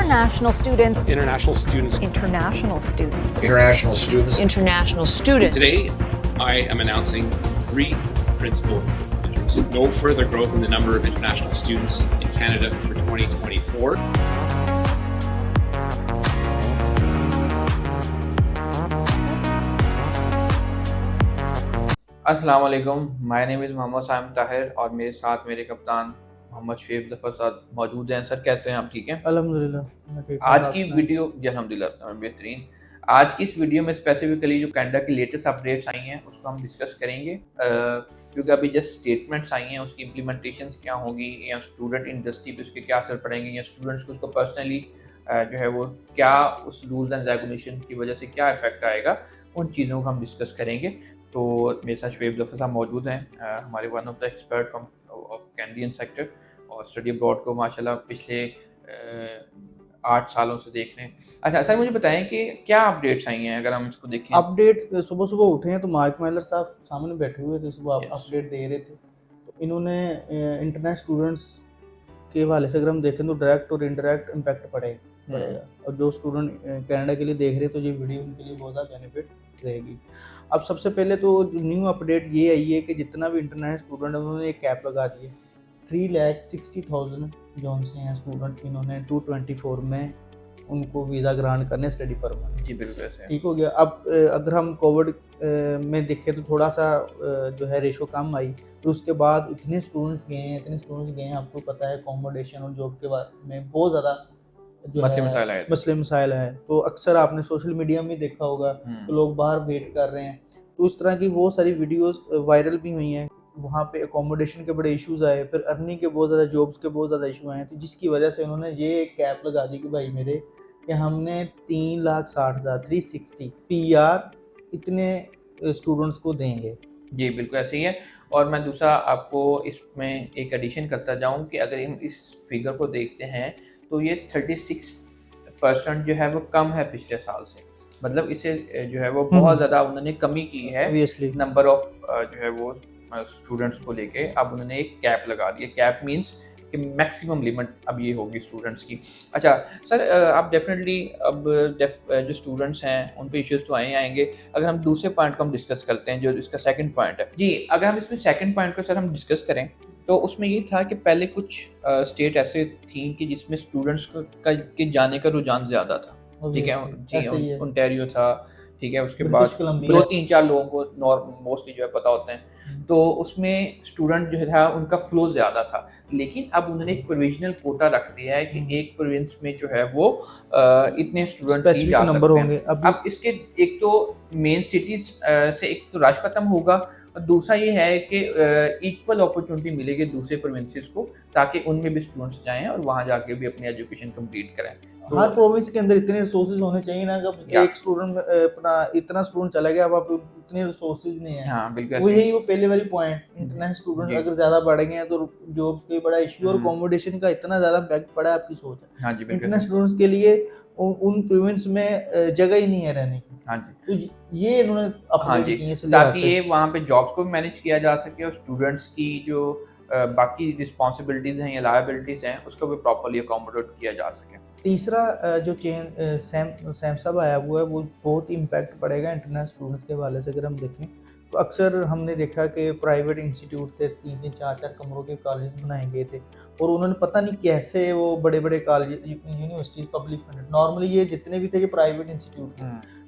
international students. International students. International students. International students. International students. Today, I am announcing 3 principal measures. No further growth in the number of international students in Canada for 2024. अस्सलाम वालेकुम, my name is Mohammad Saim Tahir और मेरे साथ मेरे कप्तान मोहम्मद शुएब ज़फ़र साहब मौजूद हैं। सर कैसे हैं आप? ठीक हैं अल्हम्दुलिल्लाह। आज की वीडियो जी अल्हम्दुलिल्लाह बेहतरीन। आज की इस वीडियो में स्पेसिफिकली जो कनाडा की लेटेस्ट अपडेट्स आई हैं उसको हम डिस्कस करेंगे, क्योंकि अभी जस्ट स्टेटमेंट्स आई हैं, उसकी इम्प्लीमेंटेशंस क्या होगी या स्टूडेंट इंडस्ट्री पे उसके क्या असर पड़ेंगे या स्टूडेंट्स को उसको पर्सनली जो है वो क्या उस रूल्स एंड रेगुलेशन की वजह से क्या इफेक्ट आएगा, उन चीज़ों को हम डिस्कस करेंगे। तो मेरे साथ शुएब ज़फ़र साहब मौजूद हैं, हमारे one of the expert from of Canadian sector और स्टडी अब्रॉड को माशाल्लाह पिछले 8 सालों से देख रहे हैं। अच्छा सर, मुझे बताएं कि क्या अपडेट्स आई हैं अगर हम इसको देखें। अपडेट सुबह सुबह उठे हैं तो मार्क मैलर साहब सामने बैठे हुए थे, सुबह Yes. अपडेट दे रहे थे। तो इन्होंने इंटरनेशनल स्टूडेंट्स के हवाले से अगर हम देखें तो डायरेक्ट और इनडायरेक्ट इम्पैक्ट पड़ेगा। और जो स्टूडेंट कनाडा के लिए देख रहे हैं तो ये वीडियो उनके लिए बहुत ज़्यादा बेनिफिट रहेगी। अब सबसे पहले तो जो न्यू अपडेट ये आई है कि जितना भी इंटरनेशनल स्टूडेंट है उन्होंने एक कैप लगा दी है। 3,60,000 जो से हैं स्टूडेंट, इन्होंने 224 में उनको वीज़ा ग्रांट करने स्टडी परमिट। जी बिल्कुल ऐसे ठीक हो गया। अब अगर हम कोविड में देखें तो थोड़ा सा जो है रेशो कम आई, तो उसके बाद इतने स्टूडेंट्स गए हैं, आपको पता है अकोमोडेशन और जॉब के बारे में बहुत ज़्यादा जो मसले मसाइल हैं। तो अक्सर आपने सोशल मीडिया में देखा होगा तो लोग बाहर वेट कर रहे हैं, तो उस तरह की बहुत सारी वीडियोस वायरल भी हुई हैं। वहाँ पे अकोमोडेशन के बड़े इश्यूज आए, फिर अर्निंग के बहुत ज़्यादा, जॉब्स के बहुत ज़्यादा इशू आए, तो जिसकी वजह से उन्होंने ये कैप लगा दी कि भाई मेरे कि हमने 3,60,000 360 PR इतने स्टूडेंट्स को देंगे। जी बिल्कुल ऐसे ही है। और मैं दूसरा आपको इसमें एक एडिशन करता जाऊं कि अगर हम इस फिगर को देखते हैं तो ये 36% जो है वो कम है पिछले साल से। मतलब इसे जो है वो बहुत ज़्यादा उन्होंने कमी की है नंबर ऑफ जो है वो स्टूडेंट्स को लेके। अब उन्होंने एक कैप लगा दी है। कैप मींस कि मैक्सिमम लिमिट अब ये होगी स्टूडेंट्स की। अच्छा सर, आप डेफिनेटली अब जो स्टूडेंट्स हैं उन पे इश्यूज तो आएंगे। अगर हम दूसरे पॉइंट को हम डिस्कस करते हैं जो इसका सेकंड पॉइंट है जी, अगर हम इसमें सेकंड पॉइंट को सर हम डिस्कस करें तो उसमें ये था कि पहले कुछ स्टेट ऐसे थी कि जिसमें स्टूडेंट्स के जाने का रुझान ज़्यादा था। ठीक है जी, ओंटारियो था, ठीक है, उसके बाद 2-3-4 लोगों को मोस्टली जो है पता होते हैं, तो उसमें स्टूडेंट जो था उनका फ्लो ज़्यादा था। लेकिन अब उन्होंने एक प्रोविजनल कोटा रख दिया है कि एक प्रोविंस में जो है वो इतने स्टूडेंट ही जा सकते हैं। अब इसके एक तो मेन सिटीज से एक तो रश खत्म होगा और दूसरा ये है कि इक्वल अपॉर्चुनिटी मिलेगी दूसरे प्रोविंसेस को, ताकि उनमें भी स्टूडेंट्स जाएं और वहाँ जाके भी अपनी एजुकेशन कंप्लीट करें। तो हर प्रोविंस के अंदर इतने रिसोर्सेज होने चाहिए ना। जब एक स्टूडेंट अपना इतना स्टूडेंट चला गया, अब आप इतने रिसोर्सेज नहीं है। हाँ बिल्कुल, वो पहले वाली पॉइंट, इंटरनेशनल स्टूडेंट अगर ज्यादा बढ़ गए हैं तो जॉब्स का बड़ा इशू और अकोमोडेशन का इतना ज्यादा इम्पैक्ट पड़ा है। आपकी सोच है हाँ जी बिल्कुल, इंटरनेशनल स्टूडेंट्स के लिए उन प्रोविंस में जगह ही नहीं है रहने की। हाँ जी, तो ये इन्होंने अपडेट की है ताकि ये वहाँ पे जॉब्स को भी मैनेज किया जा सके और स्टूडेंट्स की जो बाकी रिस्पॉन्सिबिलिटीज़ हैं या लायबिलिटीज़ हैं उसको भी प्रॉपर्ली अकोमोडेट किया जा सके। तीसरा जो सैम साहब आया हुआ है वो बहुत इम्पैक्ट पड़ेगा इंटरनेशनल स्टूडेंट्स के हवाले से। अगर हम देखें तो अक्सर हमने देखा कि प्राइवेट इंस्टीट्यूट थे, 3-3 4-4 कमरों के कॉलेज बनाए गए थे और उन्होंने पता नहीं कैसे वो बड़े बड़े college, university public funded, normally ये जितने भी थे ये प्राइवेट इंस्टीट्यूट,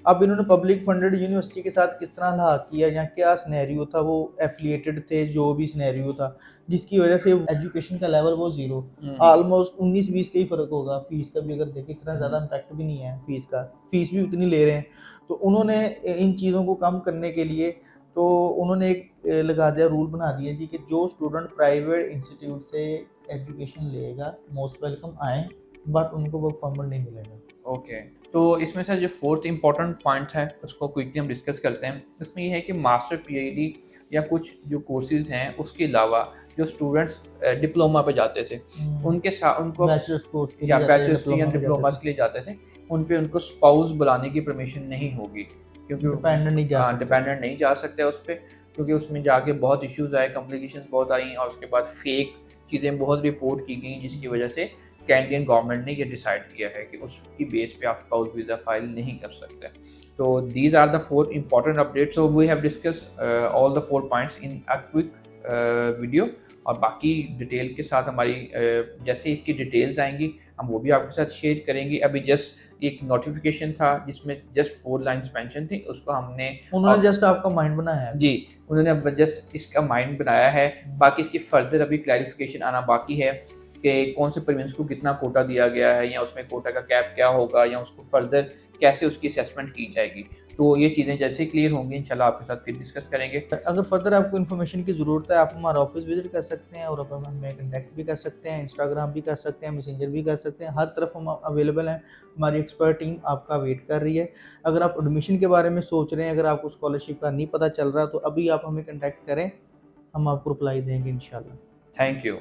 अब इन्होंने पब्लिक फंडेड यूनिवर्सिटी के साथ किस तरह ला किया या क्या सिनेरियो था, वो एफिलिएटेड थे, जो भी सिनेरियो था, जिसकी वजह से एजुकेशन का लेवल वो जीरो, ऑलमोस्ट 19-20 का ही फर्क होगा। फीस का भी अगर देखें इतना ज़्यादा इम्पैक्ट भी नहीं है फीस का, फीस भी उतनी ले रहे हैं। तो उन्होंने इन चीज़ों को कम करने के लिए तो उन्होंने एक लगा दिया, रूल बना दिया जी कि जो स्टूडेंट प्राइवेट इंस्टीट्यूट से एजुकेशन लेगा मोस्ट वेलकम आए, बट उनको वर्क परमिट नहीं मिलेगा। ओके, तो इसमें सर जो फोर्थ इम्पॉर्टेंट पॉइंट है उसको क्विकली हम डिस्कस करते हैं। इसमें ये है कि मास्टर PhD या कुछ जो कोर्सेज हैं उसके अलावा जो स्टूडेंट्स डिप्लोमा पे जाते थे उनके साथ उनको बैचलर्स या डिप्लोमा के लिए जाते थे, उन पे उनको स्पाउस बुलाने की परमिशन नहीं होगी, क्योंकि डिपेंडेंट नहीं जा सकते उस पर, क्योंकि उसमें जाके बहुत इश्यूज आए, कॉम्प्लिकेशंस बहुत आई और उसके बाद फेक चीज़ें बहुत रिपोर्ट की गई, जिसकी वजह से कैनेडियन गवर्नमेंट ने ये डिसाइड किया है कि उसकी बेस पे आप स्पाउस वीज़ा फाइल नहीं कर सकते। तो these are the 4 important updates. So we have discussed all the 4 points in a quick video, और बाकी डिटेल के साथ हमारी जैसे इसकी डिटेल्स आएंगी हम वो भी आपके साथ शेयर करेंगे। अभी जस्ट एक नोटिफिकेशन था जिसमें जस्ट 4 लाइन्स मेंशन थी, उसको हमने उन्होंने जस्ट आपका माइंड बनाया है। जी, उन्होंने अब जस्ट इसका माइंड बनाया है। बाकी इसकी फर्दर अभी क्लैरिफिकेशन आना बाकी है कि कौन से प्रोविंस को कितना कोटा दिया गया है, या उसमें कोटा का कैप क्या होगा, या उसको फर्दर कैसे उसकी असेसमेंट की जाएगी। तो ये चीज़ें जैसे क्लियर होंगी इंशाल्लाह आपके साथ फिर डिस्कस करेंगे। अगर फर्दर आपको इन्फॉर्मेशन की ज़रूरत है, आप हमारा ऑफिस विजिट कर सकते हैं, और आप हमें कॉन्टैक्ट भी कर सकते हैं, इंस्टाग्राम भी कर सकते हैं, मैसेंजर भी कर सकते हैं, हर तरफ हम अवेलेबल हैं। हमारी एक्सपर्ट टीम आपका वेट कर रही है। अगर आप एडमिशन के बारे में सोच रहे हैं, अगर आपको स्कॉलरशिप का नहीं पता चल रहा, तो अभी आप हमें कॉन्टैक्ट करें, हम आपको रिप्लाई देंगे इंशाल्लाह। Thank you.